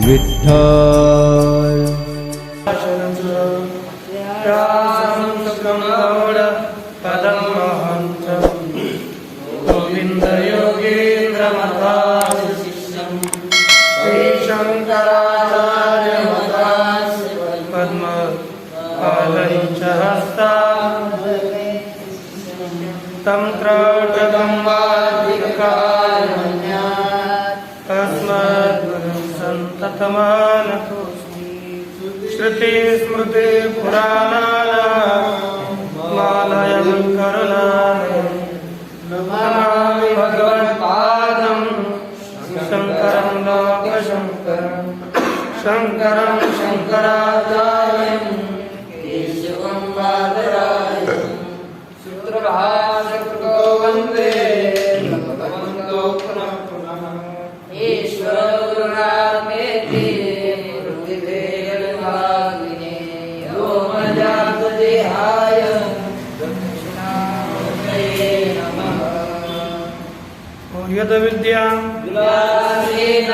विठ्ठल पदम गोविंद योगेन्द्र श्री शंकराचार्य पद्म पादंच हस्ता तंत्रगं तस्मद्गुरुं सन्ततमानतोऽस्मि श्रुति स्मृति पुराणानामालयं करुणालयं नमामि भगवत्पादं शङ्करं लोकशङ्करं शङ्करं शङ्कराचार्यं केशवं बादरायणं सूत्रभाष्यकृतो वन्दे भगवन्तो पुनः पुनः ईश्वरो गुरुरात्मेति मूर्तिभेदविभागिने व्योमजातदेहाय दक्षिणामूर्तये नमः। यद विद्यां विलासेन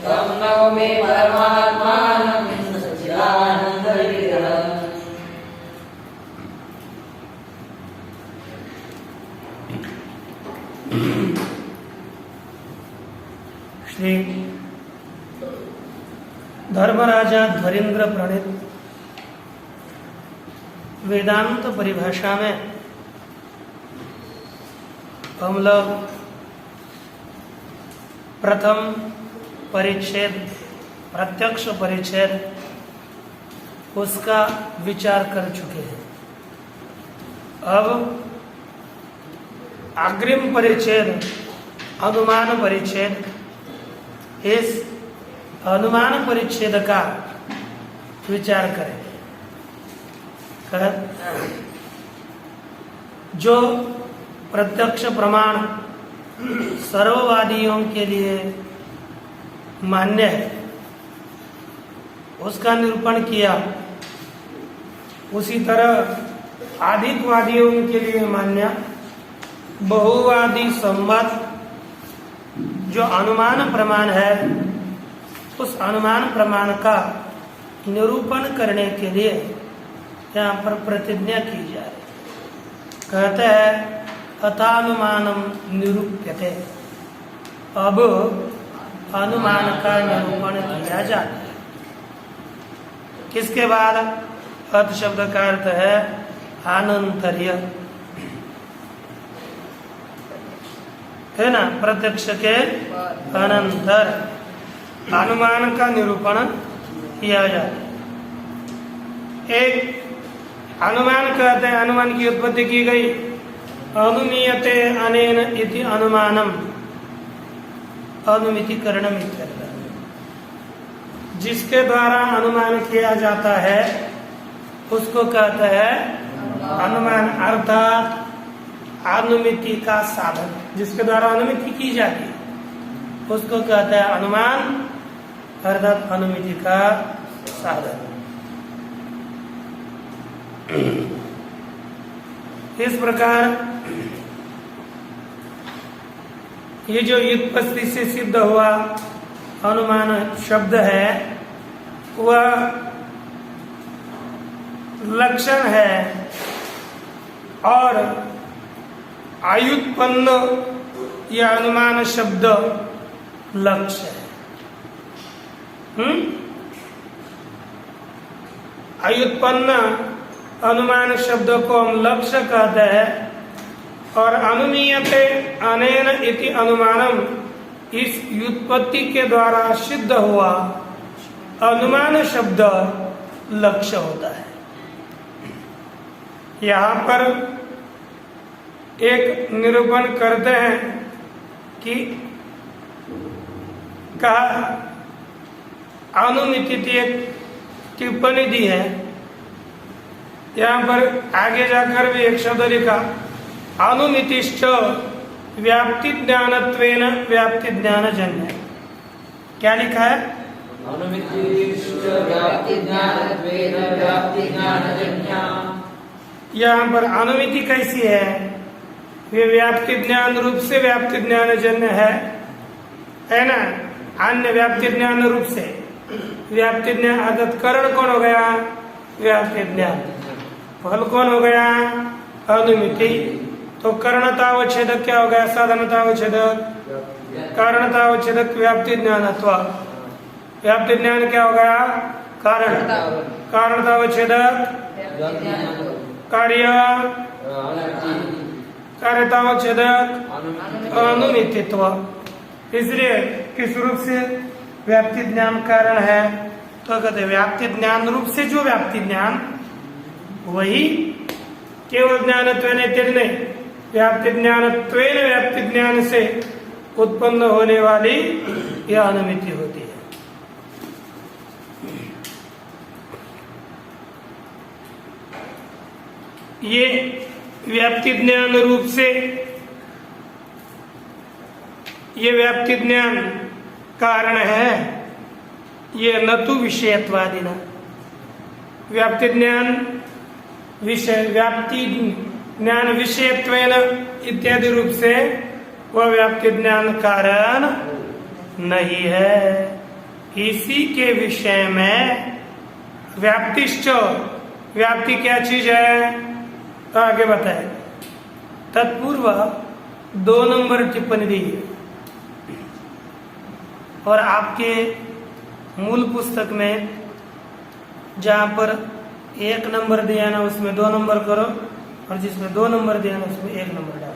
तं नौमि परमात्मानं सच्चिदानन्दविग्रहम्। श्री धर्मराजा धरीन्द्र प्रणीत वेदांत परिभाषा में हम लोग प्रथम परिच्छेद प्रत्यक्ष परिच्छेद उसका विचार कर चुके हैं। अब अग्रिम परिच्छेद अनुमान परिच्छेद, इस अनुमान परिच्छेद का विचार करेंगे। जो प्रत्यक्ष प्रमाण सर्ववादियों के लिए मान्य है उसका निरूपण किया, उसी तरह अधिकवादियों के लिए मान्य बहुवादी संवाद जो अनुमान प्रमाण है, उस अनुमान प्रमाण का निरूपण करने के लिए यहाँ पर प्रतिज्ञा की जा रही। कहते हैं अथानुमानम निरूप्यते, अब अनुमान का निरूपण किया जाता है। किसके बाद? अथ शब्द का अर्थ है अनंतर्य, है ना, प्रत्यक्ष के अनंतर अनुमान का निरूपण किया जाता है। एक अनुमान कहते हैं, अनुमान की उत्पत्ति की गई अनुमीयते अनेन इति अनुमानम, अनुमितिकरणम इत्यर्थ। जिसके द्वारा अनुमान किया जाता है उसको कहते हैं अनुमान, अर्थात अनुमिति का साधन। जिसके द्वारा अनुमिति की जाती है उसको कहते हैं अनुमान, अर्थात अनुमिति का साधन। इस प्रकार ये जो व्युत्पत्ति से सिद्ध हुआ अनुमान शब्द है वह लक्षण है और आयुत्पन्न यह अनुमान शब्द लक्ष्य है। आयुत्पन्न अनुमान शब्द को हम लक्ष्य कहते हैं और अनुमीयते अनेन इति अनुमानम, इस व्युत्पत्ति के द्वारा सिद्ध हुआ अनुमान शब्द लक्ष्य होता है। यहाँ पर एक निरूपण करते हैं कि कहा अनुमिति एक टिप्पणी दी है। यहाँ पर आगे जाकर भी एक शब्द लिखा अनुमितिश्च व्याप्ति ज्ञानत्वेन व्याप्ति ज्ञानजन्य। क्या लिखा है? अनुमितिश्च व्याप्ति ज्ञानत्वेन व्याप्ति ज्ञानजन्य। यहाँ पर अनुमिति कैसी है? वे व्याप्ति ज्ञान रूप से व्याप्ति ज्ञान जन्य है है ना, अन्य व्याप्ति ज्ञान रूप से। व्याप्ति ज्ञान अर्थात कारण कौन हो गया? व्याप्ति ज्ञान। फल कौन हो गया? अनुमिति। तो कारणतावच्छेदक क्या हो गया? साधनतावच्छेदक। कारणतावच्छेदक व्याप्ति ज्ञानत्व। व्याप्ति ज्ञान क्या हो गया? कारण। कारणतावच्छेदक कार्य। कार्यतावच्छेदक अनुमितित्व। इसलिए किस रूप से व्याप्ति ज्ञान कारण है? तो कहते व्याप्ति ज्ञान रूप से जो व्याप्ति ज्ञान, वही केवल ज्ञानत्वेन इत्यादि नहीं, व्याप्ति ज्ञानत्वेन व्याप्ति ज्ञान से उत्पन्न होने वाली यह अनुमिति होती है। ये व्याप्ति ज्ञान रूप से, ये व्याप्ति ज्ञान कारण है। ये न तो विषयत्वादि न, व्याप्ति ज्ञान विषय, व्याप्ति ज्ञान विषयत्वेन इत्यादि रूप से वह व्याप्ति ज्ञान कारण नहीं है। इसी के विषय में व्याप्तिश्च, व्याप्ति क्या चीज है? तो आगे बताए। तत्पूर्व 2 नंबर टिप्पणी दी है और आपके मूल पुस्तक में जहां पर 1 नंबर दिया ना उसमें 2 नंबर करो, और जिसमें 2 नंबर दिया ना उसमें 1 नंबर डालो।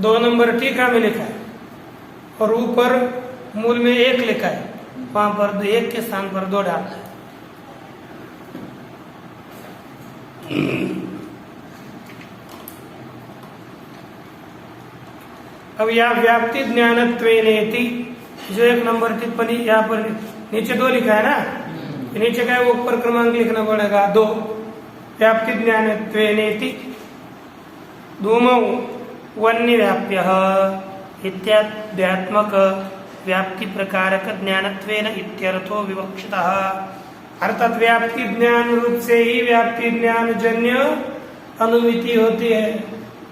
2 नंबर टीका में लिखा है और ऊपर मूल में 1 लिखा है, वहां पर 1 के स्थान पर 2 डालना है। अब यहाँ व्याप्ति ज्ञानत्वेनेति जो 1 नंबर टिप्पणी यहाँ पर नीचे 2 लिखा है ना, नीचे का है वो ऊपर क्रमांक लिखना पड़ेगा 2। व्याप्ति ज्ञानत्वेनेति धूमौ वन्य व्याप्य इत्याद्यात्मक व्याप्ति प्रकारक ज्ञानत्वेन इत्यर्थो विवक्षितः। अर्थात व्याप्ति ज्ञान रूप से ही व्याप्ति ज्ञान जन्य अनुमिति होती है।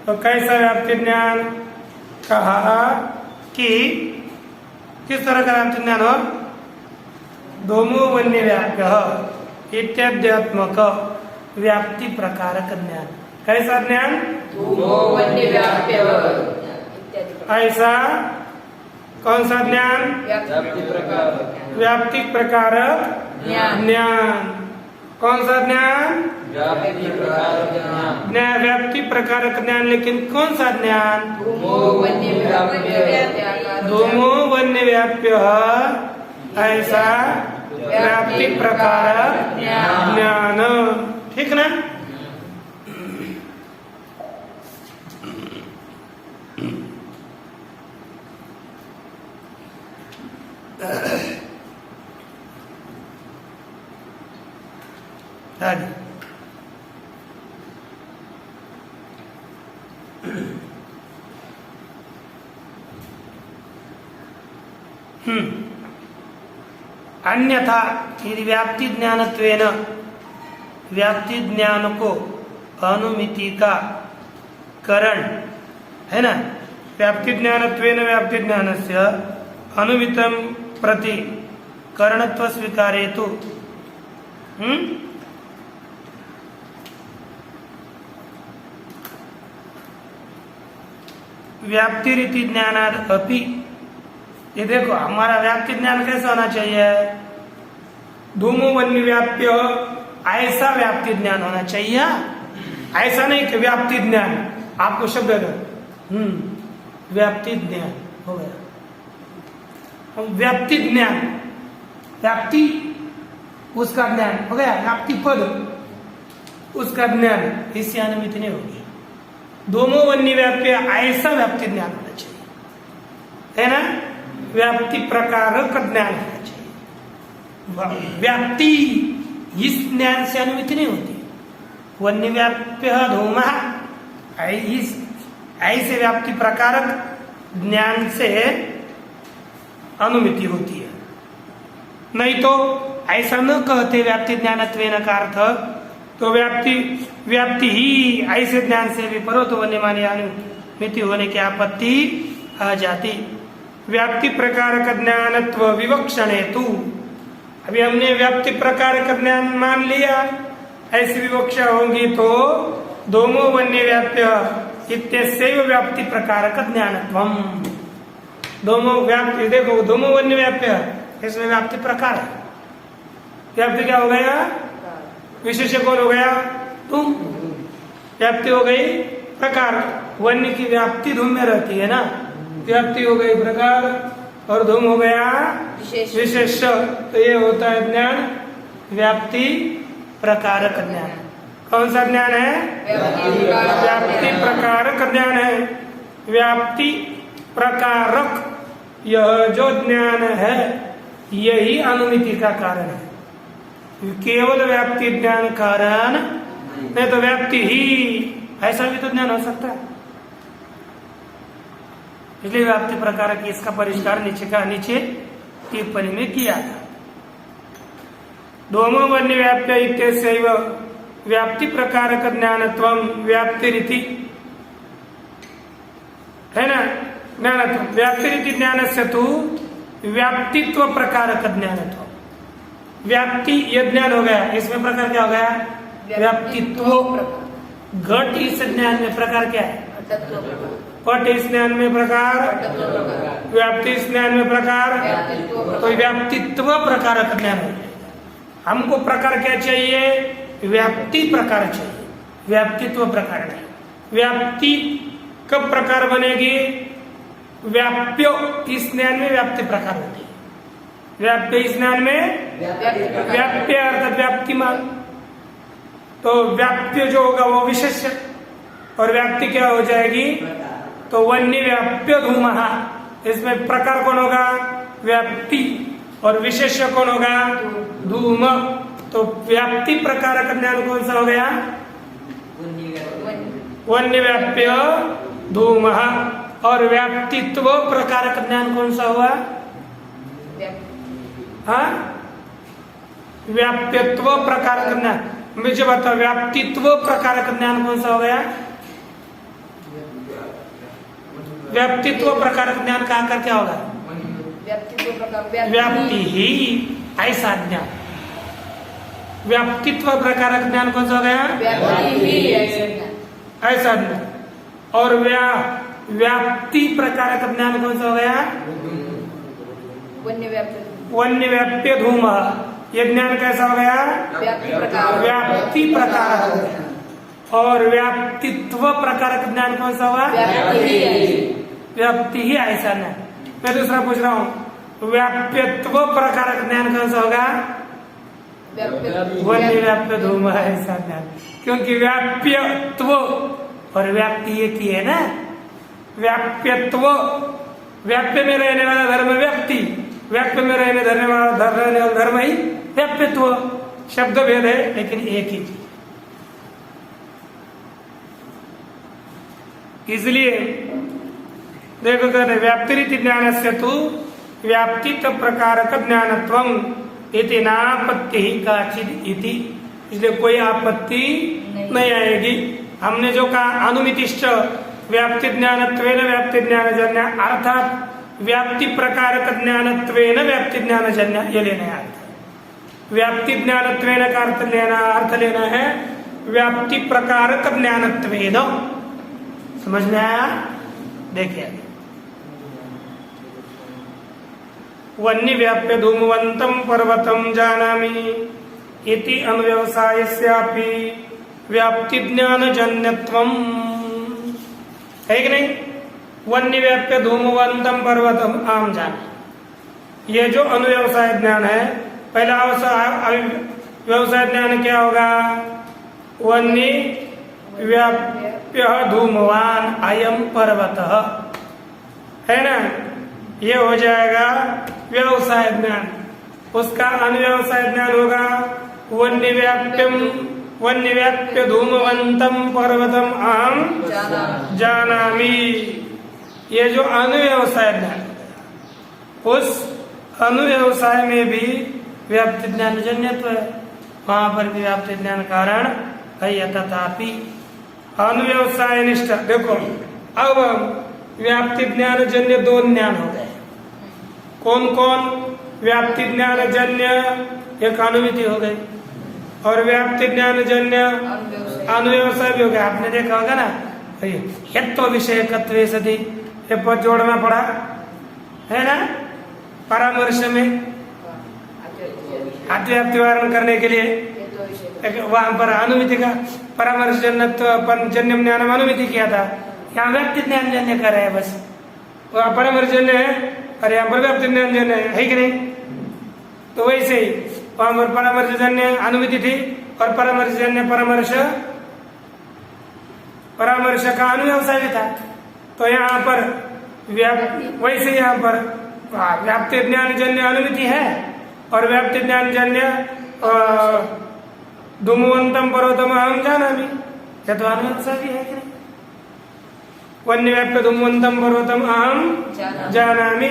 तो कैसा व्याप्ति ज्ञान? कहा कि किस तरह का व्याप्ति ज्ञान हो? धूमो वन्य व्याप्य इत्याद्यात्मक व्याप्ति प्रकारक ज्ञान। कैसा ज्ञान? धूमो वन्य व्याप्य। ऐसा कौन सा ज्ञान? व्याप्ति प्रकारक ज्ञान। कौन सा ज्ञान? व्याप्ति प्रकारक ज्ञान। लेकिन कौन सा ज्ञान? धूमो वन्य व्याप्य ऐसा व्याप्ति प्रकारक ज्ञान। ठीक ना? आगे अन्यथा यदि व्याप्ति ज्ञानत्वेन व्याप्ति ज्ञान को अनुमिति का करण है ना, व्याप्ति ज्ञानत्वेन व्याप्ति ज्ञानस्य अनुमितं प्रति करणत्व स्वीकारेतु व्याप्ति रीति ज्ञानाद अपि। ये देखो हमारा व्याप्ति ज्ञान कैसा होना चाहिए? धूमो वन्य व्याप्य ऐसा व्याप्ति ज्ञान होना चाहिए। ऐसा नहीं कि व्याप्ति ज्ञान आपको शब्द व्याप्ति ज्ञान हो गया। व्याप्ति ज्ञान, व्याप्ति उसका ज्ञान हो गया, व्याप्ति पद उसका ज्ञान, इससे अनुमिति नहीं होगी। दोनों वन्य व्याप्य ऐसा व्याप्ति ज्ञान होना चाहिए, है ना? व्याप्ति प्रकार का ज्ञान होना चाहिए। व्याप्ति इस ज्ञान से अनुमिति नहीं होती। वन्य व्याप्य धूम ऐसे व्याप्ति प्रकारक ज्ञान से अनुमिति होती है। नहीं तो ऐसा न कहते व्याप्ति ज्ञानत्वेन का अर्थ, तो व्याप्ति ही ऐसे ज्ञान से भी परो तो वन्य माने मिति होने की आपत्ति आ जाती। व्याप्ति प्रकार का ज्ञानत्व विवक्षण हेतु, अभी हमने व्याप्ति प्रकार का ज्ञान मान लिया, ऐसी विवक्षा होगी तो दोमो वन्य व्याप्य इत्यस्यैव व्याप्ति प्रकार का ज्ञानत्वम। दोमो व्याप्ति, देखो दोमो वन्य व्याप्य, इसमें व्याप्ति प्रकार है। व्याप्ति क्या हो गया? विशेष कौन हो गया? तुम। व्याप्ति हो गई प्रकार। वन्य की व्याप्ति धूम में रहती है ना, व्याप्ति हो गई प्रकार और धूम हो गया विशेष। तो ये होता है ज्ञान व्याप्ति प्रकारक ज्ञान। कौन सा ज्ञान है? व्याप्ति प्रकारक ज्ञान है। व्याप्ति प्रकारक यह जो ज्ञान है यही अनुमिति का कारण है। केवल व्याप्ति ज्ञान कारण नहीं तो व्याप्ति ही, ऐसा भी तो ज्ञान हो सकता है। इसलिए व्याप्ति प्रकार की इसका परिष्कार नीचे टिप्पणी में किया था। दोमो वन्य व्याप्य इत्यस्यैव व्याप्ति प्रकारक ज्ञानत्वम व्याप्ति रीति है ना, ज्ञानत्व व्याप्ति रीति ज्ञानस्य तु व्याप्तित्व प्रकारक ज्ञानत्व। व्याप्ति ये ज्ञान हो गया, इसमें प्रकार क्या हो गया? व्याप्तित्व। घट इस ज्ञान में प्रकार क्या है? पट इस ज्ञान में प्रकार, व्याप्ति इस ज्ञान में प्रकार, तो व्याप्तित्व प्रकार का ज्ञान है। हमको प्रकार क्या चाहिए? व्याप्ति प्रकार चाहिए, व्याप्तित्व प्रकार नहीं। व्याप्ति कब प्रकार बनेगी? व्याप्यो इस ज्ञान में व्याप्ति प्रकार होती है। व्याप्य इस ज्ञान में व्याप्य अर्थात व्याप्तिमान, तो व्याप्य जो होगा वो विशेष्य और व्याप्ति क्या हो जाएगी? तो वन्य व्याप्य धूमः, इसमें प्रकार कौन होगा? व्याप्ति, और विशेष्य कौन होगा? धूम। तो व्याप्ति प्रकार का ज्ञान कौन सा हो गया? वन्य व्याप्य धूमः। और व्याप्तित्व प्रकार का ज्ञान कौन सा हुआ? हाँ, व्याप्यत्व प्रकार का ज्ञान। मुझे बताओ व्याप्तित्व प्रकार का ज्ञान कौन सा हो गया? व्याप्तित्व प्रकार का ज्ञान कहाँ कर क्या होगा? व्याप्ति ही ऐसा ज्ञान। व्याप्तित्व प्रकार का ज्ञान कौन सा हो गया? ऐसा ज्ञान। और व्याप्ति प्रकार का ज्ञान कौन सा हो गया? वन्य व्याप्य धूम। ये ज्ञान कैसा हो गया? व्याप्ति प्रकार हो गया। और व्याप्तित्व प्रकार का ज्ञान कौन सा हुआ? व्याप्ति ही ऐसा ज्ञान। मैं दूसरा पूछ रहा हूँ, व्याप्यत्व प्रकार का ज्ञान कौन सा होगा? वन्य व्याप्य धूम ऐसा ज्ञान। क्योंकि व्याप्यत्व और व्याप्ति एक ही है ना। व्याप्यत्व, व्याप्य में रहने वाला धर्म व्याप्ति, व्याप्य में रहने वाला धर्म ही व्याप्यत्व। शब्द भेद है लेकिन एक ही चीज। इसलिए देखो कहते व्याप्ति रीति ज्ञानस्य तु व्याप्तित्व प्रकारक ज्ञानत्वम इति नापत्ति काचिद इति। इसलिए कोई आपत्ति नहीं आएगी। हमने जो कहा अनुमितिश्च व्याप्ति ज्ञानत्वेन व्याप्ति ज्ञानजन्य, अर्थात व्याप्ति प्रकारक ज्ञानत्वेन व्याप्ति ज्ञानजन्य, ये लेना है अर्थ। व्याप्ति ज्ञानत्वेन का अर्थ लेना है व्याप्ति प्रकारक ज्ञानत्वेन। समझ में आया? देखिए, वन्य व्याप्य धूमवंतम पर्वतम जानामि इति अनव्यवसायस्यापि व्याप्ति ज्ञान जन्यत्वम है कि नहीं? वन्य व्याप्य धूमवंतम पर्वतम आम जान, ये जो अनुव्यवसाय ज्ञान है, पहला व्यवसाय ज्ञान क्या होगा? वन्य व्याप्य धूमवान अयम पर्वतः, है ना? ये हो जाएगा व्यवसाय ज्ञान। उसका अनुव्यवसाय ज्ञान होगा वन्य व्याप्य धूमवंतम पर्वतम अहम जानामि। ये जो अनुव्यवसाय ज्ञान, उस अनुव्यवसाय में भी व्याप्ति ज्ञान जन्यत्व है, वहां पर भी व्याप्ति ज्ञान कारण है। तथापि अनुव्यवसाय निष्ठ, देखो अब व्याप्ति ज्ञान जन्य दो ज्ञान हो गए। कौन कौन? व्याप्ति ज्ञान जन्य एक अनुमिति हो गई और व्याप्ति ज्ञान जन्य अनुव्यवसाय भी हो गया। आपने देखा होगा ना, हेत्व विषयकत्वे सति, ये पद जोड़ना पड़ा है ना परामर्श में अतिव्याप्ति वारण करने के लिए। वहां पर अनुमिति का परामर्श जन्य ज्ञान अनुमिति किया था, यहाँ व्याप्ति ज्ञान जन्य कर रहे हैं बस। वहाँ परामर्श जन्य है और यहाँ पर व्याप्ति ज्ञान जन्य है कि नहीं? तो वैसे ही वहां पर परामर्श जन्य अनुमिति थी और परामर्श जन्य परामर्श का अनुव्यवसाय भी था। तो यहाँ पर वैसे यहाँ पर व्याप्ति ज्ञान जन्य अनुमिति है और व्याप्ति ज्ञान जन्य धूमवंतम पर्वतम अहम जानामि, यह तो अनुव्यवसाय भी है कि नहीं? वन्य व्याप्य धूमवंतम पर्वतम अहम जानामि,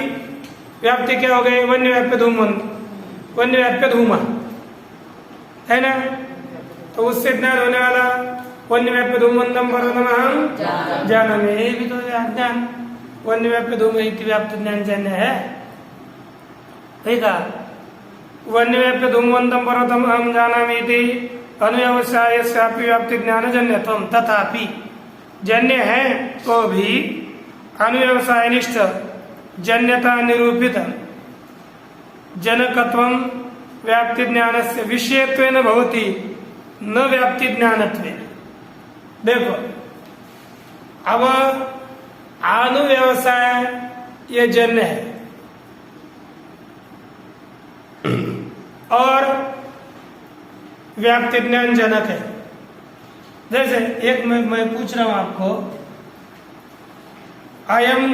व्याप्ति क्या हो गई? वन्य व्याप्य धूमवंत, वन्य व्याप्य धूमा है ना। तो उससे ज्ञान होने वाला वन्य व्याप्य धूमवंतम पर्वतम अहम जानामि, ये भी तो ज्ञान वन्य व्याप्य धूम व्याप्ति ज्ञान जन्य है। ठीक है, वन्य व्याप्य धूमवंतम पर्वतम अहम जानामि इति अनुव्यवसायस्यापि व्याप्ति ज्ञान जन्यत्वम, तथापि जन्य है तो भी अनुव्यवसायनिष्ठ जन्यता निरूपित जनकत्वम व्याप्ति ज्ञानस्य विषयत्वेन भवति न व्याप्ति ज्ञानत्वेन। देखो अब अनुव्यवसाय ये जन्य है और व्याप्ति ज्ञान जनक है। जैसे एक मैं पूछ रहा हूं आपको, अयम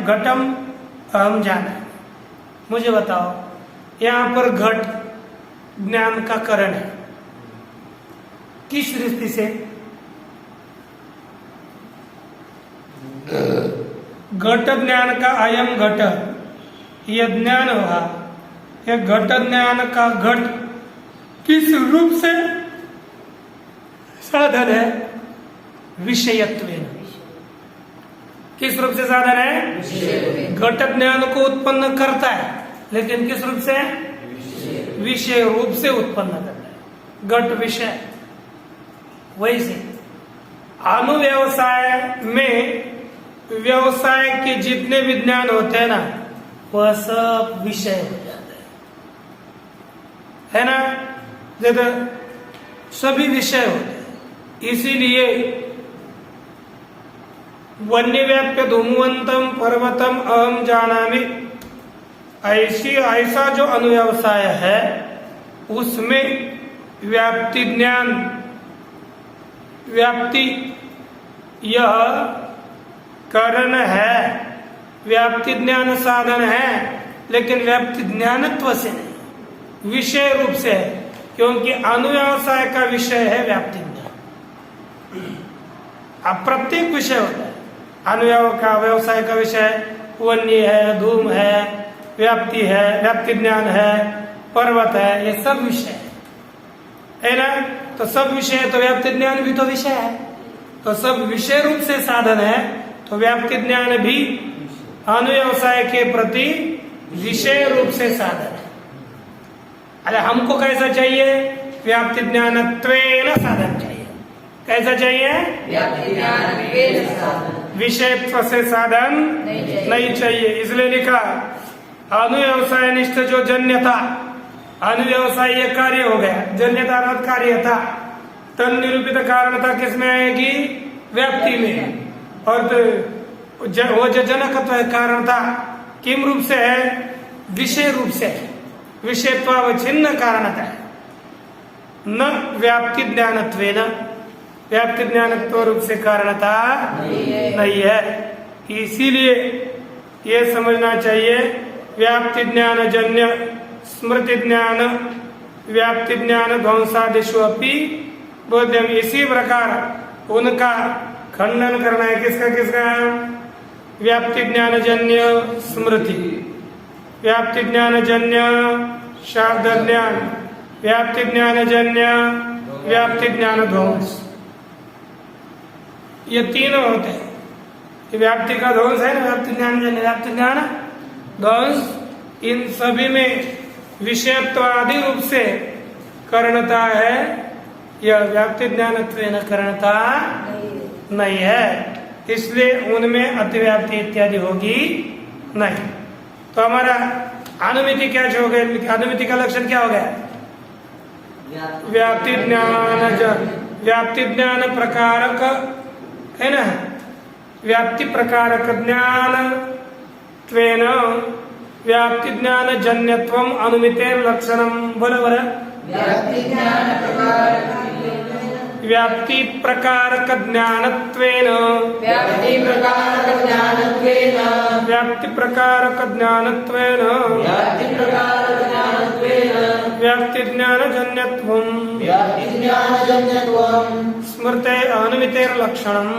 घटम अहम जाना, मुझे बताओ यहाँ पर घट ज्ञान का कारण है किस दृष्टि से? घट ज्ञान का अयम घट यह ज्ञान हुआ, यह घट ज्ञान का घट किस रूप से साधन है? विषयत्वेन। किस रूप से साधन है? घट ज्ञान को उत्पन्न करता है, लेकिन किस रूप से? विषय रूप से उत्पन्न करता है, घट विषय। वैसे अनुव्यवसाय में व्यवसाय के जितने भी ज्ञान होते हैं ना, वह सब विषय हो जाते है ना, जैसे सभी विषय होते हैं। इसीलिए वन्य व्याप्य धूमवंतम पर्वतम अहम जानामि, ऐसा जो अनुव्यवसाय है उसमें व्याप्ति ज्ञान, व्याप्ति यह कारण है, व्याप्ति ज्ञान साधन है, लेकिन व्याप्ति ज्ञानत्व से नहीं, विषय रूप से है, क्योंकि अनुव्यवसाय का विषय है व्याप्ति ज्ञान। अब प्रत्येक विषय होता है, व्यवसाय का विषय वन्य है, धूम है, व्याप्ति है, व्याप्ति ज्ञान है, पर्वत है, ये सब विषय है ना। तो सब विषय है तो व्याप्ति ज्ञान भी तो विषय है, तो सब विषय रूप से साधन है, तो व्याप्ति ज्ञान भी अनुव्यवसाय के प्रति विषय रूप से साधन है। अरे हमको कैसा चाहिए? व्याप्ति ज्ञानत्वेन साधन चाहिए। कैसा चाहिए? व्याप्ति ज्ञानत्वेन साधन, विषयत्व से साधन नहीं चाहिए। इसलिए लिखा अनुव्यवसाय निष्ठ जो जन्य था, अनुव्यवसाय ये कार्य हो गया, जन्यता अर्थ कार्य था, तन निरूपित कारणता किसमें आएगी? व्याप्ति में। और वो जो जनकत्व कारण था किम रूप से है? विषय रूप से है, विषयत्वावच्छिन्न कारणता है, न व्याप्ति ज्ञानत्वेन, व्याप्ति ज्ञानत्व रूप से कारणता नहीं है। इसीलिए ये समझना चाहिए व्याप्ति ज्ञान जन्य स्मृति ज्ञान व्याप्ति ज्ञान ध्वंसादिषु अपि बोध्यम। इसी प्रकार उनका खंडन करना है। किसका किसका? व्याप्ति ज्ञान जन्य स्मृति, व्याप्ति ज्ञान जन्य शाब्द ज्ञान, व्याप्ति ज्ञान जन्य व्याप्ति ज्ञान ध्वंस। ये तीनों होते हैं। व्याप्ति का ध्वंस है ना, व्याप्ति ज्ञान जन्य व्याप्ति ज्ञान ध्वंस, इन सभी में विषयत्वादि रूप से करणता है, यह व्याप्ति ज्ञानत्वेन करणता नहीं है, इसलिए उनमें अतिव्याप्ति इत्यादि होगी नहीं। तो हमारा अनुमिति क्या हो गया? अनुमिति का लक्षण क्या हो गया? व्याप्ति ज्ञान प्रकारक है ना, व्याप्ति प्रकारक ज्ञान त्वेन व्याप्ति ज्ञान जन्यत्वम अनुमितेर लक्षणम। बोलो बोलो। व्याप्ति प्रकारक ज्ञानत्वेन व्याप्ति प्रकारक ज्ञानत्वेन व्याप्ति ज्ञान जन्यत्वम स्मृते अनुमितेर लक्षणम।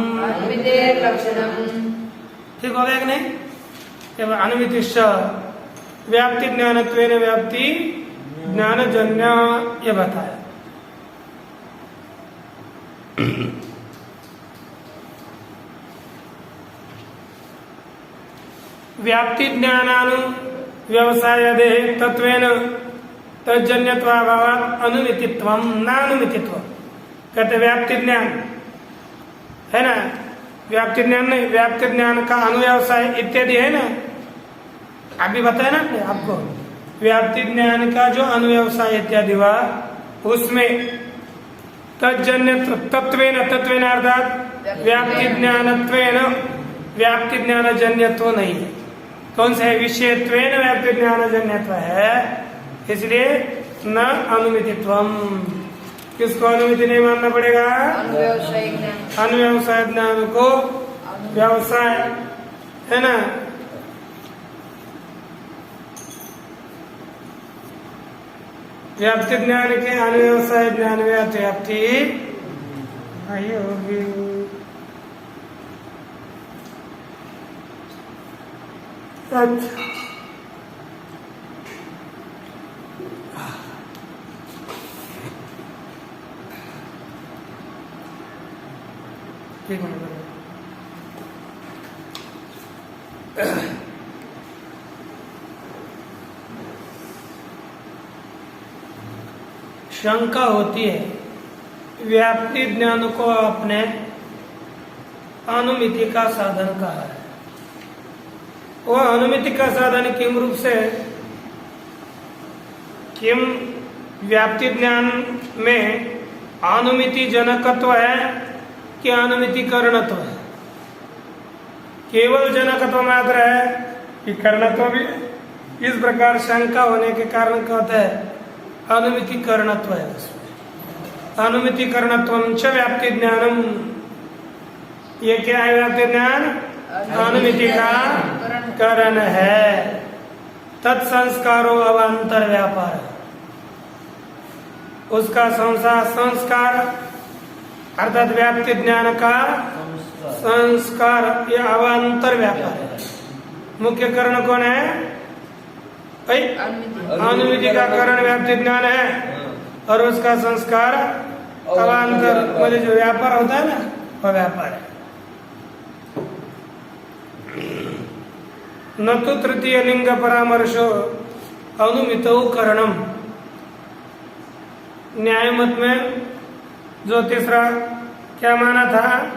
ठीक हो गया कि नहीं? अनुमितिश्च व्याप्ति ज्ञानत्वेन व्याप्ति ज्ञान जन्य, ये बताया। व्याप्ति ज्ञानानु व्यवसायदे तत्वेन तज्जन्यत्वाभावात् अनुमितित्वम नानुमितित्वम। कहते व्याप्ति ज्ञान है ना, व्याप्ति ज्ञान नहीं, व्याप्ति ज्ञान का अनुव्यवसाय इत्यादि है ना, अभी बताया ना आपने आपको। व्याप्ति ज्ञान का जो अनुव्यवसाय इत्यादि हुआ उसमें तज्जन्यत्व तत्वेन अर्थात व्याप्ति ज्ञानत्वेन व्याप्ति ज्ञान जन्यत्व नहीं है। कौन सा है? विषयत्वेन व्याप्ति ज्ञान जन्यत्व है, इसलिए न अनुमितित्वम। किसको अनुमिति नहीं मानना पड़ेगा? अनुव्यवसाय ज्ञान को व्यवसाय है ना। व्याप्ति ज्ञान के अनुव्यवसाय ज्ञान में व्याप्ति नहीं होगी। अच्छा, ठीक है। शंका होती है व्याप्ति ज्ञान को आपने अनुमिति का साधन कहा है, वह अनुमिति का साधन किम रूप से? किम व्याप्ति ज्ञान में अनुमिति जनकत्व है कि अनुमिति करणत्व है? केवल जनकत्व मात्र है कि करणत्व भी? इस प्रकार शंका होने के कारण कहते हैं अनुमिति करणत्व है उसमें। अनुमिति करणत्वम च व्याप्ति ज्ञानम, ये क्या है? व्याप्ति ज्ञान अनुमिति का करण है। तत्संस्कारो अवांतर व्यापार, उसका संस्कार अर्थात व्याप्ति ज्ञान का संस्कार, यह अवांतर व्यापार है। मुख्य करण कौन है? अनुमिति का करण व्याप्ति ज्ञान है और उसका संस्कार अवांतर, मतलब जो व्यापार होता है ना, वह व्यापार है। न तो तृतीय लिंग परामर्शो अनुमितो करणम। न्याय मत में जो तीसरा क्या माना था?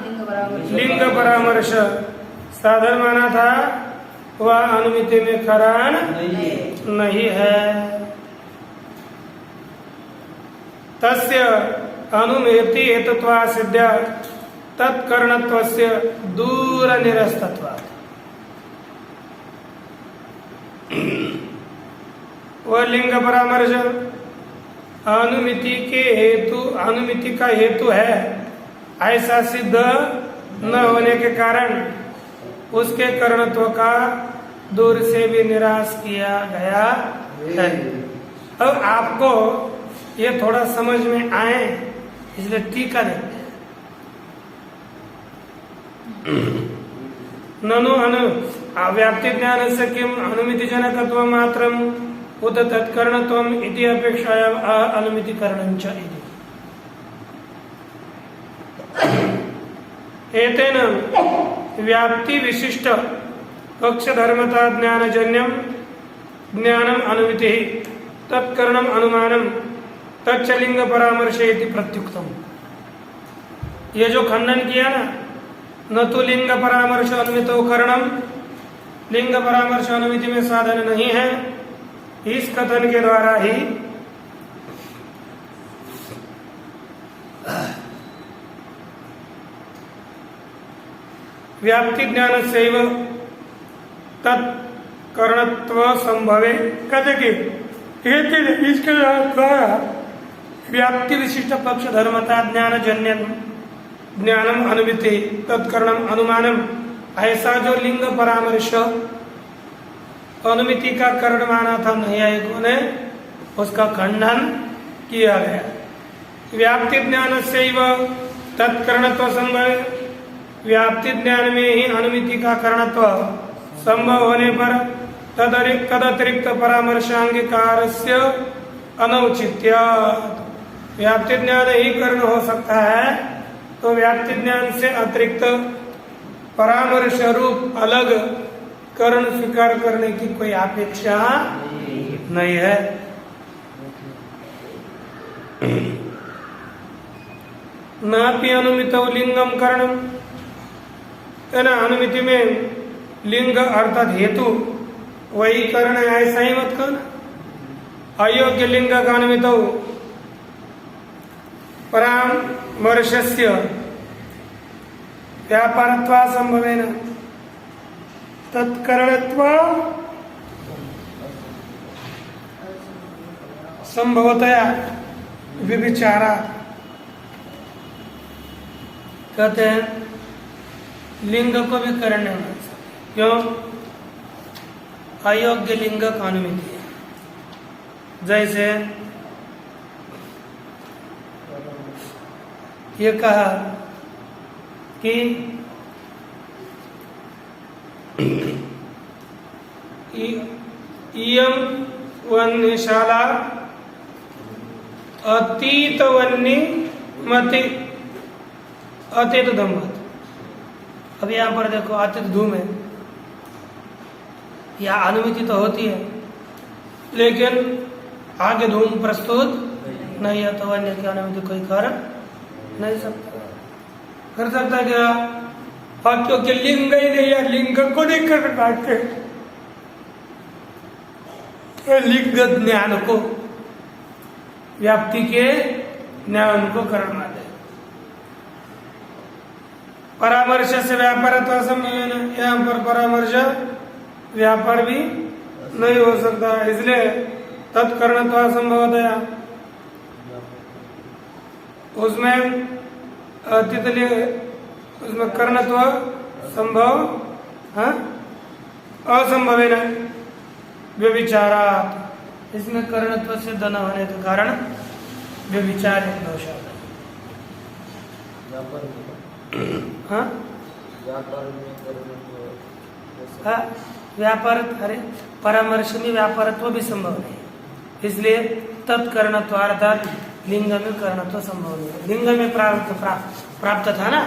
लिंग परामर्श साधन माना था, वह अनुमिति में करण नहीं है। तस्य अनुमिति हेतुत्वा सिद्ध तत्करणत्वस्य दूर निरस्तत्वात्। वह लिंग परामर्श अनुमिति के हेतु, अनुमिति का हेतु है ऐसा सिद्ध न होने के कारण उसके करणत्व का दूर से भी निराश किया गया है। अब आपको ये थोड़ा समझ में आए इसलिए टीका देखते हैं। ननु व्याप्ति ज्ञान से किम अनुमिति जनकत्व मात्रम उत तत्करणत्वम इति अपेक्षायाम अनुमिति करणं च इति। एतेन व्याप्ति विशिष्ट पक्ष धर्मता ज्ञानजन्यम ज्ञानम अनुमिति तत्करणम अनुमानम तच्च लिंग परामर्शे इति प्रत्युक्तम। ये जो खंडन किया ना, न तो लिंग परामर्श अनुमितो करणम, लिंग परामर्श अनुमिति में साधन नहीं है, इस कथन के द्वारा ही व्याप्ति ज्ञान से तत्करणत्व संभवे कहते कि इसके द्वारा व्याप्ति विशिष्ट पक्ष धर्मता ज्ञान जन्य ज्ञानम अनुमिति तत्करणम अनुमानम, ऐसा जो लिंग परामर्श अनुमिति का करण माना था नैयायिकों ने, उसका खंडन किया गया। व्याप्ति ज्ञान से तत्करणत्व संभव, व्याप्ति ज्ञान में ही अनुमिति का करणत्व संभव होने पर तदतिरिक्त परामर्शांगीकार से अनौचित्य, व्याप्ति ज्ञान ही कर्ण हो सकता है, तो व्याप्ति ज्ञान से अतिरिक्त परामर्श रूप अलग कर्ण स्वीकार करने की कोई अपेक्षा नहीं है। नापि अनुमितो लिंगम कर्णम, है ना, अनुमिति में लिंग अर्थात हेतु वही कर्ण है, ऐसा ही मत कहना। अयोग्य लिंग का अनुमितो परामर्शस्य व्यापारत्वा संभवेन तत्करणत्वा संभवतया विविचारा, कहते हैं लिंग को भी करण नहीं होना चाहिए। क्यों? अयोग्य लिंग का अनुमिति है। जैसे ये कहा कि इयं वन्यशाला अतीत वन्य मति अतीत धम्मत। अब यहाँ पर देखो अतीत धूम है, या अनुमिति तो होती है, लेकिन आगे धूम प्रस्तुत नहीं है, तो वन्य की अनुमिति कोई कर नहीं सकता। कर सकता क्या? क्योंकि लिंग ही नहीं है, लिंग को नहीं कर पाते, लिंग ज्ञान को, व्याप्ति के ज्ञान को करना दे। परामर्श से व्यापारत्व संभव है, यहाँ पर परामर्श व्यापार भी नहीं हो सकता, इसलिए तत्करणत्व संभवतया उसमें तितली उसमें कर्णत्व संभव असंभव है ना व्यभिचारात्, इसमें कर्णत्व सिद्ध न होने के कारण व्यभिचार एक दोष आता है। व्यापार, अरे परामर्श में व्यापारत्व भी संभव नहीं, इसलिए तत्कर्णत्व अर्थात लिंग में कर्णत्व संभव नहीं है। लिंग में प्राप्त था ना,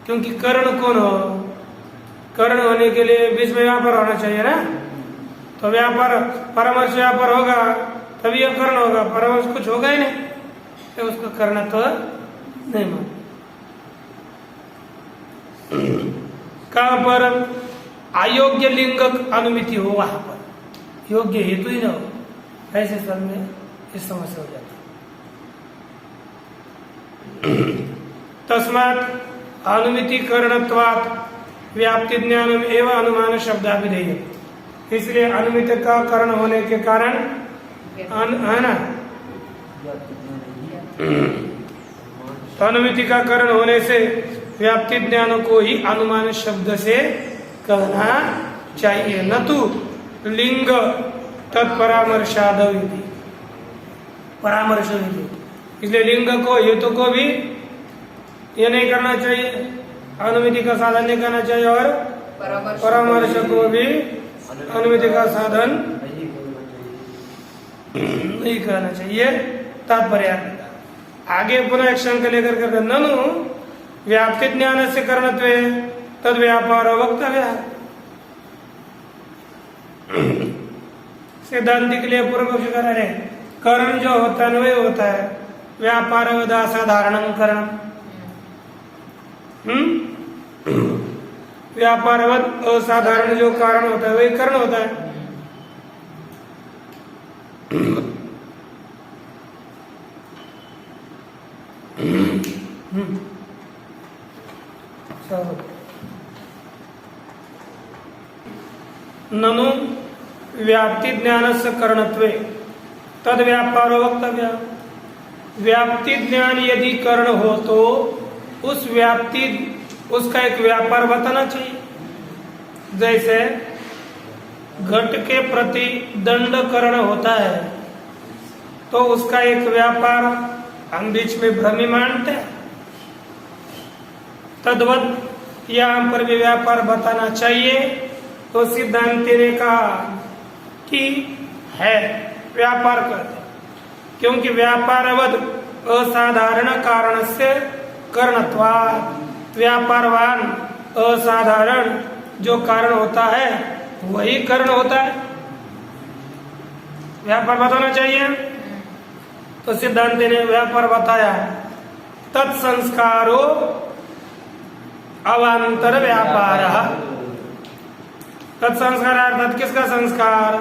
क्योंकि कर्ण कौन हो, कर्ण होने के लिए बीच में व्यापार होना चाहिए ना, तो व्यापार परामर्श व्यापार होगा तभी यह कर्ण होगा, परामर्श कुछ होगा ही नहीं, तो उसको कर्णत्व नहीं मान। कहाँ पर अयोग्य लिंग अनुमिति हो, वहां पर योग्य हेतु ही न हो, ऐसे स्थल में इस समस्या हो जाती है। तस्मात् अनुमिति कर्णत्वात् व्याप्ति ज्ञानम एवं अनुमान शब्दाभिधेय, इसलिए अनुमिति का कर्ण होने के कारण है ना, तो अनुमिति का कर्ण होने से व्याप्ति ज्ञान को ही अनुमान शब्द से कहना चाहिए, न तो लिंग तत्परामर्शाद परामर्श विधि। इसलिए लिंग को हेतु को भी ये नहीं करना चाहिए, अनुमिति का साधन नहीं करना चाहिए, और परामर्श को भी अनुमिति का साधन नहीं करना चाहिए। तात्पर्य आगे पुनः एक शंका लेकर कर ननु व्याप्ति ज्ञान से करणत्वे तद व्यापारो वक्तव्य। सिद्धांत के लिए पूर्व पक्ष कह रहे कर्ण जो होता है वही होता है व्यापार असाधारण करण। व्यापारवद असाधारण जो कारण होता है वही कर्ण होता है। ननु व्याप्ति ज्ञान से करणत्वे तद व्यापारो वक्तव्य। व्याप्ति ज्ञान यदि कर्ण हो तो उस व्याप्ति उसका एक व्यापार बताना चाहिए। जैसे घट के प्रति दंड कर्ण होता है तो उसका एक व्यापार हम बीच में भ्रमी मानते हैं, तद्वत यहाँ पर भी व्यापार बताना चाहिए। तो सिद्धांति ने कहा कि है व्यापार करते, क्योंकि व्यापारवद असाधारण कारण से कर्णत्वात् व्यापारवान असाधारण जो कारण होता है वही कर्ण होता है। व्यापार बताना चाहिए तो सिद्धांति ने व्यापार बताया। तत्संस्कारो अवांतर व्यापार। तत्संस्कार अर्थात किसका संस्कार?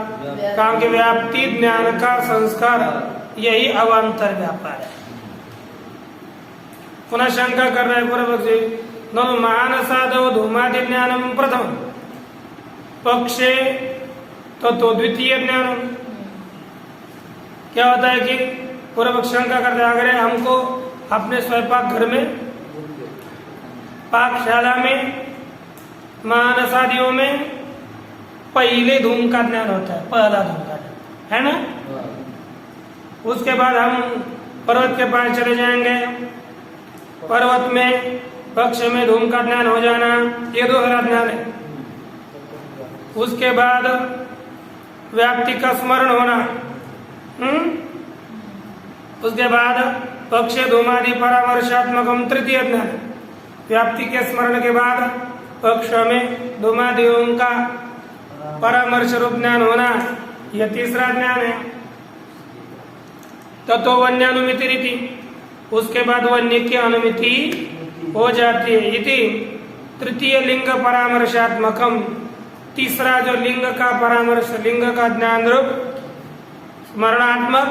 काम के व्याप्ति ज्ञान का संस्कार, यही अवांतर व्यापार है। पुनः शंका कर रहे पूर्व पक्षी ननु महान साधव धूमादि ज्ञानम प्रथम पक्षे तो द्वितीय ज्ञानम। क्या होता है कि पूर्व पक्ष शंका करते अगर हमको अपने स्वयंपाक घर में पाकशाला में मानसादियों में पहले धूम का ज्ञान होता है, पहला धूम का ज्ञान है ना। उसके बाद हम पर्वत के पास चले जाएंगे, पर्वत में पक्ष में धूम का ज्ञान हो जाना, ये दूसरा ज्ञान है। उसके बाद व्याप्ति का स्मरण होना, उसके बाद पक्ष धूमादि परामर्शात्मकम तृतीय ज्ञान। व्याप्ति के स्मरण के बाद पक्ष में धूमादियों का परामर्श रूप ज्ञान होना, यह तीसरा ज्ञान है। ततो वन्यानुमिति रीति, उसके बाद वन्य की अनुमिति हो जाती है। इति तृतीय लिंग परामर्शात्मकम, तीसरा जो लिंग का परामर्श लिंग का ज्ञान रूप स्मरणात्मक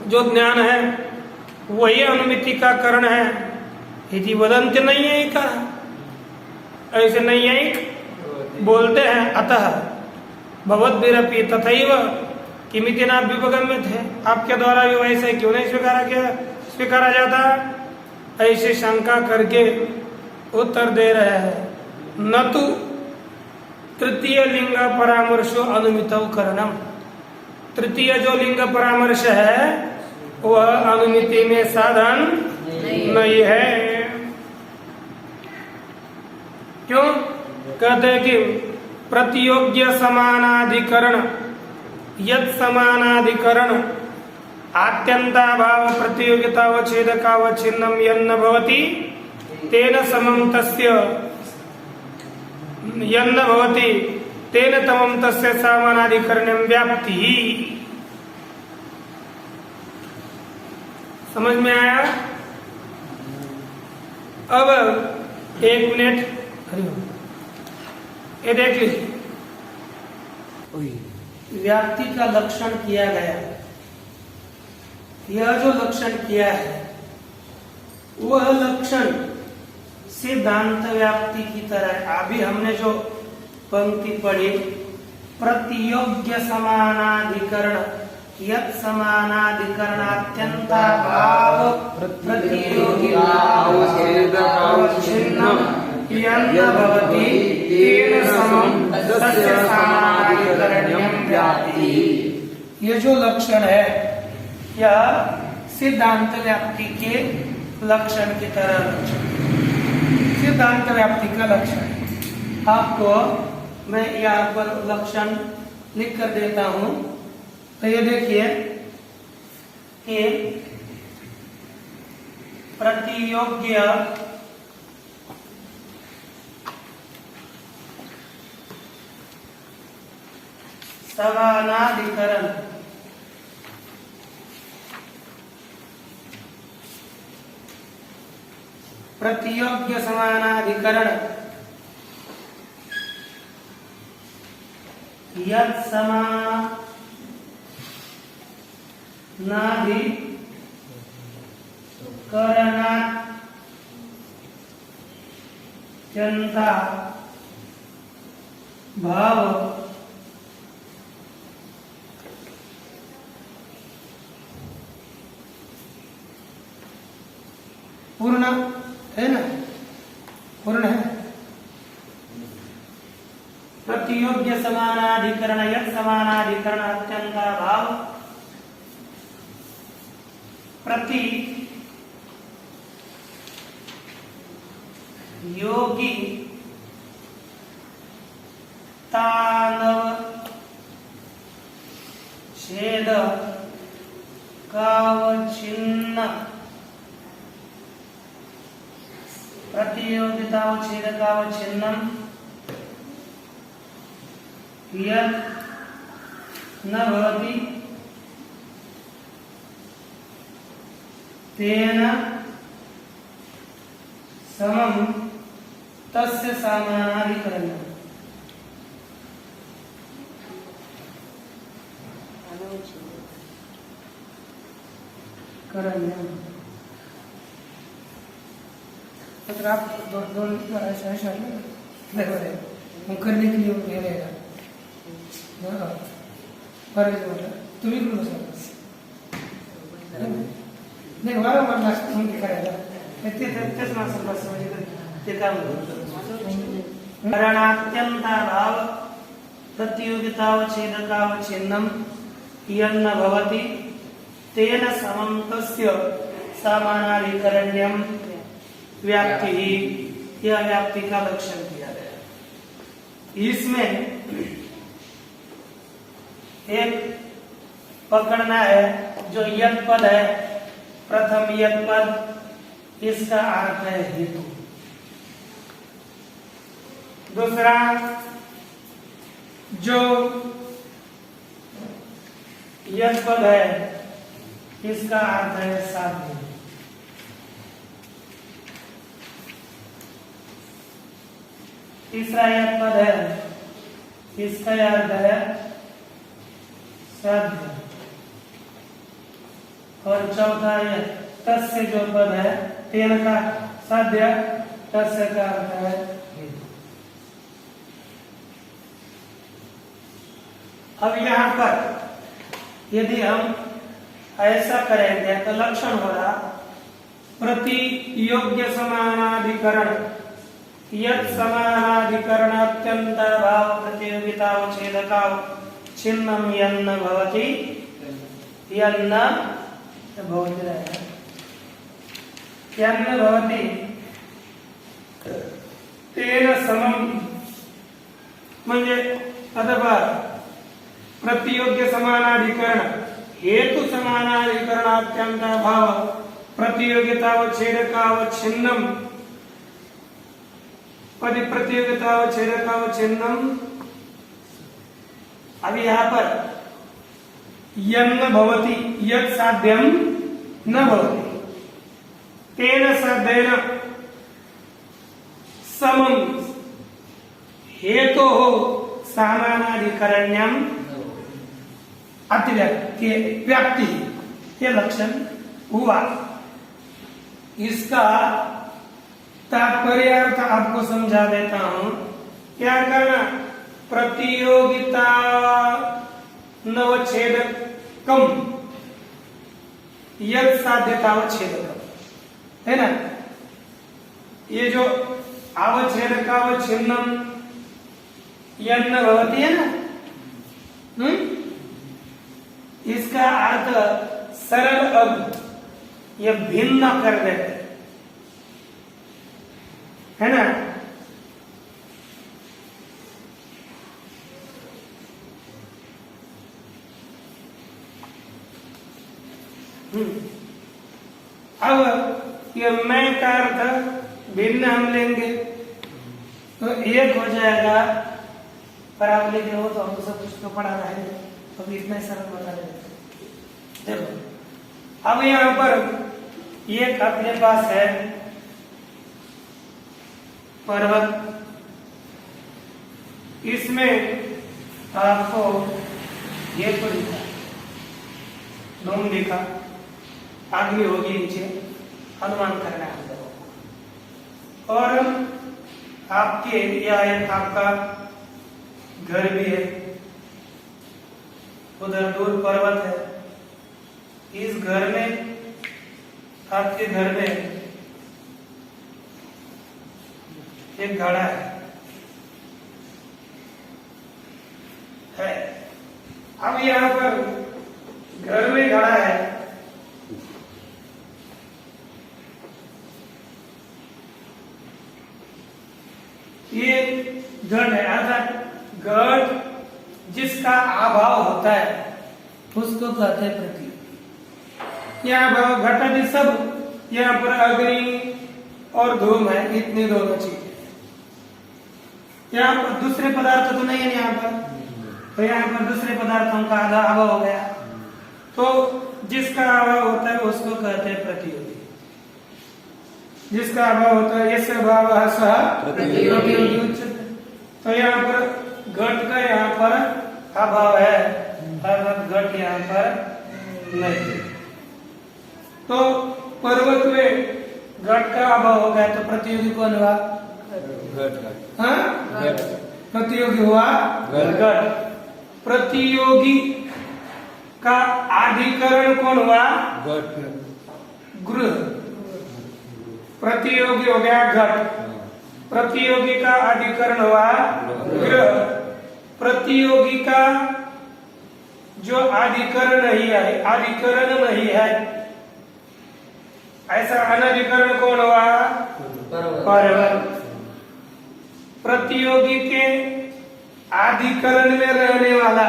जो ज्ञान है वही अनुमिति का कारण है। यदि वदंत नहीं है का ऐसे नहीं है बोलते हैं। अतः भवद्भिरपि तथैव किमिति नाभ्युपगम्यते थे, आपके द्वारा भी वैसे क्यों नहीं स्वीकारा जाता? ऐसे शंका करके उत्तर दे रहे हैं। न तो तृतीय लिंग परामर्शो अनुमितौ करणम, तृतीय जो लिंग परामर्श है वह अनुमिति में साधन नहीं है। क्यों? कहते हैं कि प्रतियोग्य समानाधिकरण यद समानाधिकरण आत्यंताभाव प्रतियोगितावच्छेदकावच्छिन्नम यन्न भवति तेन समं तस्य यन्न भवति तेन तमं तस्य समानाधिकरणं व्याप्ति। समझ में आया? अब एक मिनट ये देख लीजिए, व्याप्ति का लक्षण किया गया। यह जो लक्षण किया है वह लक्षण सिद्धांत व्याप्ति की तरह। अभी हमने जो पंक्ति पढ़ी, प्रतियोग्य समानाधिकरण यत् समानाधिकरण अत्यंताभाव प्रतियोगितावच्छेदकावच्छिन्नम यन्न भवति तेन समं तस्य समानाधिकरणं व्याप्ति। ये जो लक्षण है यह सिद्धांत व्याप्ति के लक्षण की तरह सिद्धांत व्याप्ति का लक्षण है। आपको मैं यहाँ पर लक्षण लिख कर देता हूँ। तो ये देखिए कि प्रतियोग्य समानाधिकरण प्रतियोग्य समानाधिकरण यत् समानाधिकरणात्यंता भाव पूर्ण है ना, पूर्ण है। प्रतियोग्य समानाधिकरण यत् समानाधिकरण अत्यंत भाव प्रति योगी तानव छेद कावच्छिन्न प्रतियोगितावच्छेदकावच्छिन्नम् यत् न भवति तेन समं तस्य समानाधिकरणम्। करणीयम् मतलब आप दोनों ऐसा ऐसा नहीं करने के लिए वो कह रहेगा पर तुम्ही करू नाही वारंवार लास्ट म्हणून करायला तेच माणसं म्हणजे ते काम करणात्यंताभाव प्रतियोगितावच्छेदकावच्छिन्नं यन्न भवति तेन समं तस्य समानाधिकरण्यं व्याप्ति ही, यह व्याप्ति का लक्षण किया गया। इसमें एक पकड़ना है जो यत् पद है, प्रथम यत् पद, इसका अर्थ है हेतु। दूसरा जो यत् पद है, इसका अर्थ है साध्य। तीसरा यत् पद है, इसका अर्थ है साध्य। और चौथा यह तस्य जो पद है, तेन का साध्य, तस्य का अर्थ है हेतु। अब यहाँ पर यदि हम ऐसा करेंगे तो लक्षण होगा प्रतियोग्य समानाधिकरण यत् समानाधिकरण अत्यंत भाव प्रतियोगितावच्छेदकावच्छिन्नं यन्न भवति यन्न भवति तेन समं म्हणजे अथवा प्रतियोग्य समानाधिकरण हेतु समानाधिकरणात्यंत भाव प्रतियोगितावच्छेदकावच्छिन्नं प्रतियोगितावच्छेदकावच्छिन्नं। अब यहाँ पर यन्न भवति यत् साध्यं न भवति तेन साध्येन समं हेतोः समानाधिकरण्यं अतिव्याप्ति व्याप्ति, ये लक्षण हुआ। इसका तात्पर्य अर्थ आपको समझा देता हूं। क्या करना, प्रतियोगिता नवच्छेदकम यत् साध्यतावच्छेदकम है ना, ये जो अवच्छेदकावच्छिन्नं यन्न भवति है ना, इसका अर्थ सरल अब ये भिन्न कर देते है ना। अब ये मैं का अर्थ भिन्न हम लेंगे तो एक हो जाएगा पर आप लेके हो तो हमको सब कुछ तो पढ़ाना है, अभी इतना ही सरल बता देते। देखो अब यहाँ पर ये अपने पास है पर्वत, इसमें आपको ये तो दिखा, डोम दिखा, आदमी होगी नीचे, अनुमान करना है हम लोगों को। और आपके या एक आपका घर भी है, उधर दूर पर्वत है, इस घर में, आपके घर में एक घड़ा है। अब यहाँ पर घर में घड़ा है, ये घट है, अर्थात घट जिसका अभाव होता है उसको कहते हैं पृथ्वी। यहाँ पर घटादि सब, यहाँ पर अग्नि और धूम है, इतनी दोनों चीजें। यहाँ पर दूसरे पदार्थ तो नहीं है यहाँ पर, तो यहाँ पर दूसरे पदार्थों का आधा अभाव हो गया, तो जिसका अभाव होता है उसको कहते हैं प्रतियोगी। जिसका अभाव होता है यस्य अभावः सः प्रतियोगी उच्यते। तो यहाँ पर घट का यहाँ पर अभाव है, अर्थात घट यहाँ पर नहीं। तो पर्वत में घट का अभाव हो गया, तो प्रतियोगी कौन हुआ? हाँ, प्रतियोगी हुआ घट। प्रतियोगी का अधिकरण कौन हुआ? गृह। प्रतियोगी हो गया घट, प्रतियोगी का अधिकरण हुआ गृह। प्रतियोगी का जो अधिकरण नहीं है, अधिकरण नहीं है, ऐसा अनधिकरण कौन हुआ? पर्वत। प्रतियोगी के अधिकरण में रहने वाला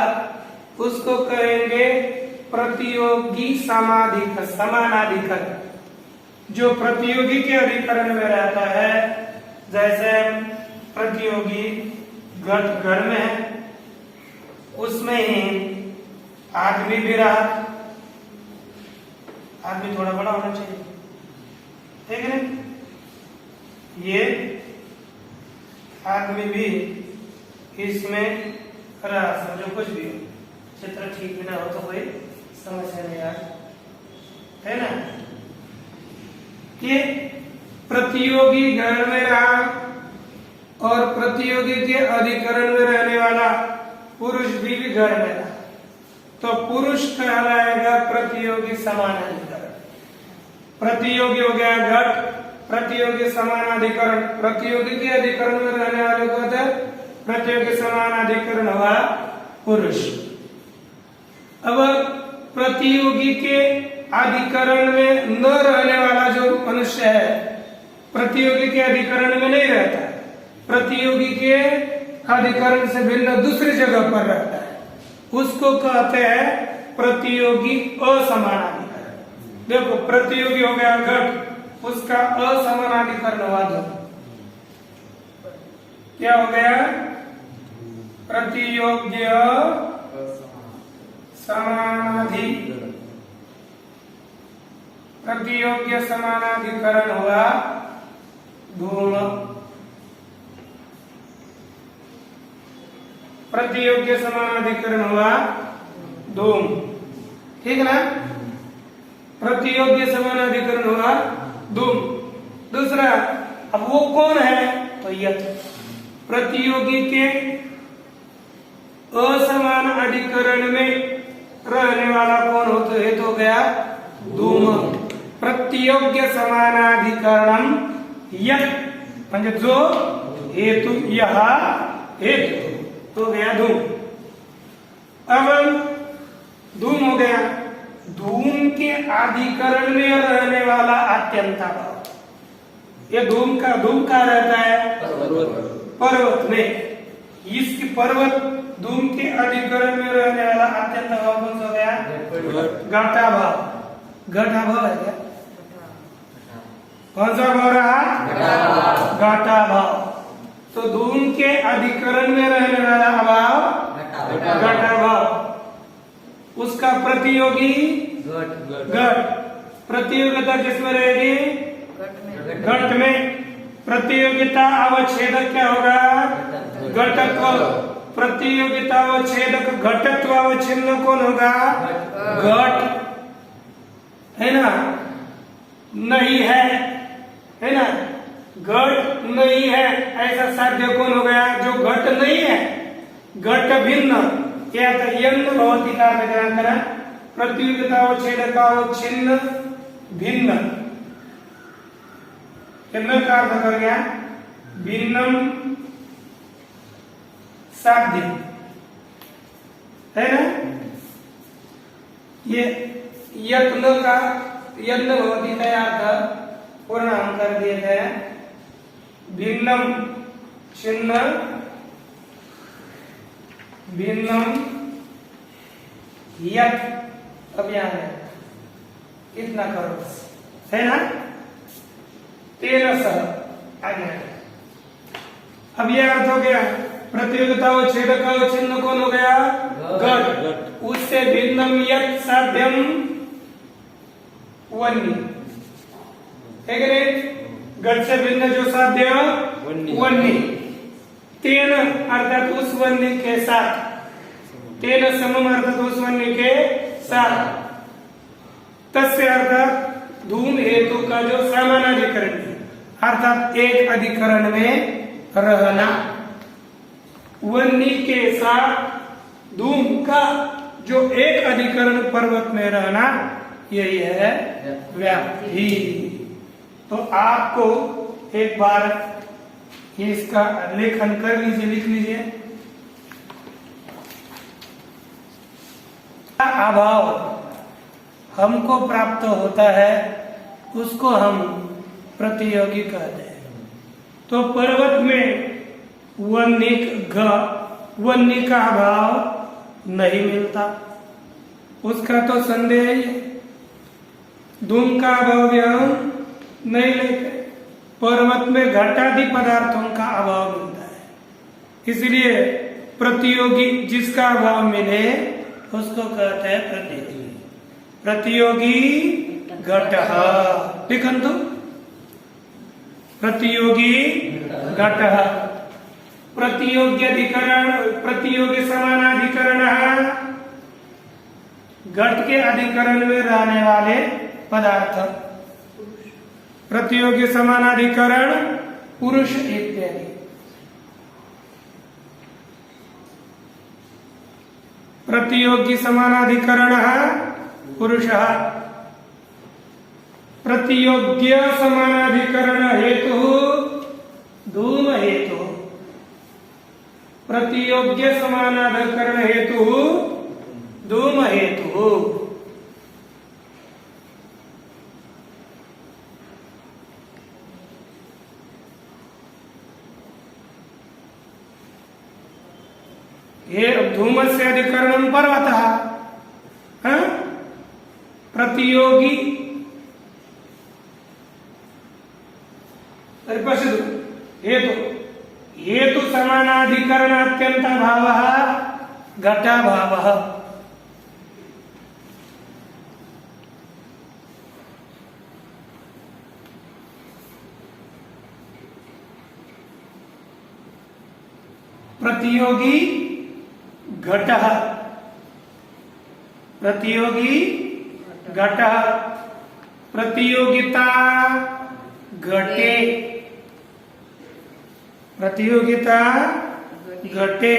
उसको कहेंगे प्रतियोगी समाधिक, समानाधिकरण। जो प्रतियोगी के अधिकरण में रहता है, जैसे प्रतियोगी घट घर में है, उसमें ही आदमी भी रहा, आदमी थोड़ा बड़ा होना चाहिए, ठीक है ना? ये आदमी भी इसमें रहा, समझो कुछ भी हो, चित्र ठीक भी ना हो तो कोई समस्या नहीं आ, है ना? कि प्रतियोगी घर में रहा और प्रतियोगी के अधिकरण में रहने वाला पुरुष भी घर में रहा, तो पुरुष कहलाएगा प्रतियोगी समानाधिकरण। प्रतियोगी हो गया घट, प्रतियोगी समानाधिकरण, प्रतियोगी के अधिकरण में रहने वाले को कहते हैं प्रतियोगी समानाधिकरण हुआ पुरुष। अब प्रतियोगी के अधिकरण में न रहने वाला जो मनुष्य है, प्रतियोगी के अधिकरण में नहीं रहता है, प्रतियोगी के अधिकरण से भिन्न दूसरी जगह पर रहता है, उसको कहते हैं प्रतियोगी असमानाधिकरण। देखो प्रतियोगी हो गया घट, उसका असमानाधिकरण हुआ धूम। क्या हो गया? प्रतियोग्य समानाधिकरण, प्रतियोग्य समानाधिकरण हुआ धूम। प्रतियोग्य समानाधिकरण हुआ धूम, ठीक है ना? प्रतियोग्य समानाधिकरण हुआ धूम। दूसरा, अब वो कौन है? तो यह प्रतियोगी के असमान अधिकरण में रहने वाला कौन होता है? तो गया धूम। प्रतियोग्य समानाधिकरण यह, म्हणजे जो हेतु, यह हेतु, तो गया धूम। अब धूम हो गया, धूम के अधिकरण में रहने वाला अत्यंत अभाव। ये धूम का रहता है पर्वत में, इसकी पर्वत धूम के अधिकरण में रहने वाला अत्यंत अभाव कौन सा हो गया? घटाभाव। घटाभाव है क्या? कौन सा भाव रहा? घटाभाव। तो धूम के अधिकरण में रहने वाला अभाव घटाभाव, उसका प्रतियोगी घट। प्रतियोगिता किसमें रहेगी? घट में। प्रतियोगिता अवच्छेदक क्या होगा? घटत्व। प्रतियोगिता अवच्छेदक घटत्व अवच्छिन्न कौन होगा? घट, है ना? नहीं है ना? घट नहीं है ऐसा साध्य कौन हो गया? जो घट नहीं है, घट भिन्न क्या भवती का करा प्रतियोगिता अवच्छेदक अवच्छिन्न भिन्न का अर्थ कर गया भिन्नम साध्य, है ना? ये यत्न का यत्न भवती का अर्थ पूर्ण हम कर दिए थे भिन्नम छिन्न भिन्नम यत। अब यहाँ है कितना करो, है ना? 13 आगे। अब यह अर्थ हो गया प्रतियोगिता व छेदक चिन्ह कौन हो गया? घट। उससे भिन्नम यत साध्यम वन्य, है कि नहीं? घट से भिन्न जो साध्य वन्य, तेन अर्थात उस वन्य के साथ, तेन समम अर्थात उस वन्य के साथ, तस्य अर्थात धूम हेतु का जो समानाधिकरण है, अर्थात एक अधिकरण में रहना, वन्य के साथ धूम का जो एक अधिकरण पर्वत में रहना, यही है व्याप्ति। तो आपको एक बार इसका लेखन कर लीजिए, लिख लीजिए। अभाव हमको प्राप्त होता है उसको हम प्रतियोगी कहते हैं। तो पर्वत में वन्य का अभाव नहीं मिलता, उसका तो संदेह ही है। धूम का अभाव भी हम नहीं लेते। पर्वत में घटादि पदार्थों का अभाव मिलता है, इसलिए प्रतियोगी जिसका अभाव मिले उसको कहते हैं प्रतियोगी। प्रतियोगी घटः लिखन्तु, प्रतियोगी घटः। प्रतियोग्यधिकरण प्रतियोगी समानाधिकरण, घट के अधिकरण में रहने वाले पदार्थ। प्रतियोगी समानाधिकरण पुरुष इत्यादि। प्रतियोगी समानाधिकरण पुरुषः। प्रतियोग्य समानाधिकरण हेतु धूम हेतु। प्रतियोग्य समानाधिकरण हेतु धूम हेतु। ये धूमस्य अधिकरणं पर्वतः, प्रतियोगी पश्यतु हेतु समानाधिकरण अत्यंत भावः घटाभावः। प्रतियोगी घटः, प्रतियोगी घटः। प्रतियोगिता घटे, प्रतियोगिता घटे।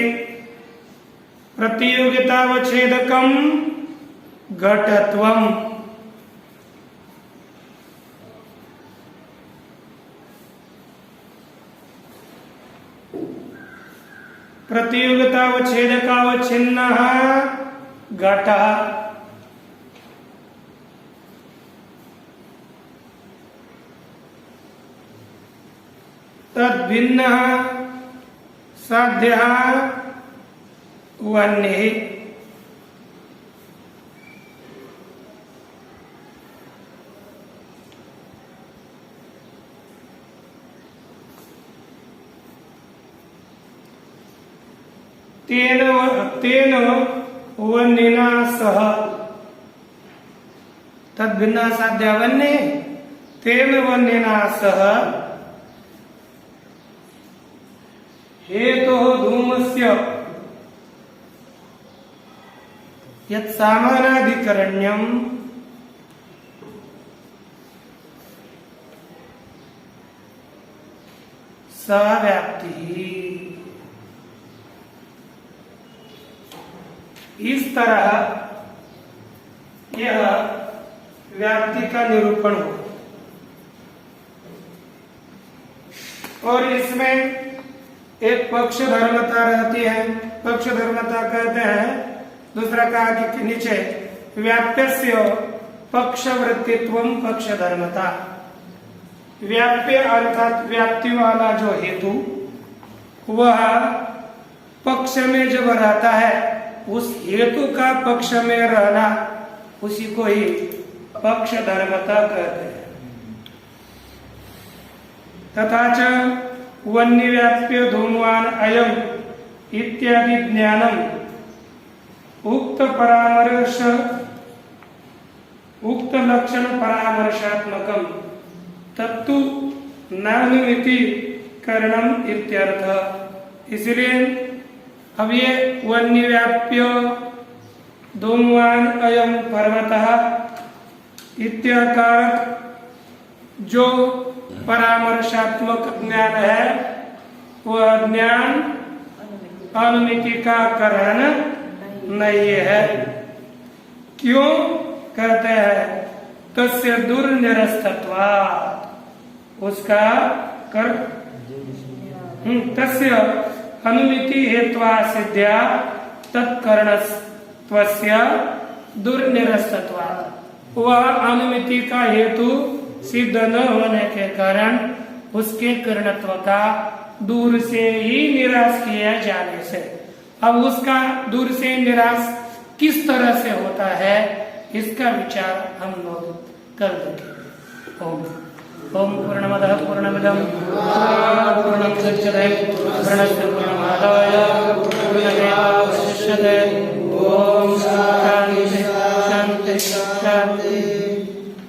प्रतियोगितावच्छेदकं घटत्वम्। प्रतियोगितावच्छेदकावच्छिन्नः घटः। तद्भिन्नः साध्यः वन्यः। तेन वन्येना सह तद्भिन्नासाद्या वन्ये तेन वन्येना सह हेतोः धूमस्य यत्सामानाधिकरण्यम् सा व्याप्तिः। इस तरह यह व्याप्ति का निरूपण हो और इसमें एक पक्ष धर्मता रहती है। पक्ष धर्मता कहते हैं, दूसरा कहा कि नीचे व्याप्यस्य पक्षवृत्तित्वं पक्ष धर्मता। व्याप्य अर्थात व्याप्ति वाला जो हेतु वह पक्ष में जब रहता है उस हेतु का पक्ष में रहना उसी को ही पक्ष धर्मता कहते हैं। तथा च वन्य व्याप्य धूमवान अयम इत्यादि ज्ञानम उक्त लक्षण परामर्शात्मकम तत्तु नानुमिति करणम इत्यर्थ। इसलिए अब ये वन्य व्याप्य धूमवान अयम पर्वतः इत्याकारक जो परामर्शात्मक ज्ञान है वह ज्ञान अनुमिति का कारण नहीं है। क्यों कहते हैं? तस्य दुर्निरस्तत्वात् उसका कर तस्य अनुमिति हेत्वा सिद्ध्या तत्करणत्वस्य दुर्निरस्तत्वात् वह अनुमिति का हेतु सिद्ध न होने के कारण उसके करणत्व का दूर से ही निराश किया जाने से। अब उसका दूर से निराश किस तरह से होता है इसका विचार हम लोग कर देंगे। ओम पूर्णमदः पूर्णमिदं पूर्णमुदच्यते पूर्णस्य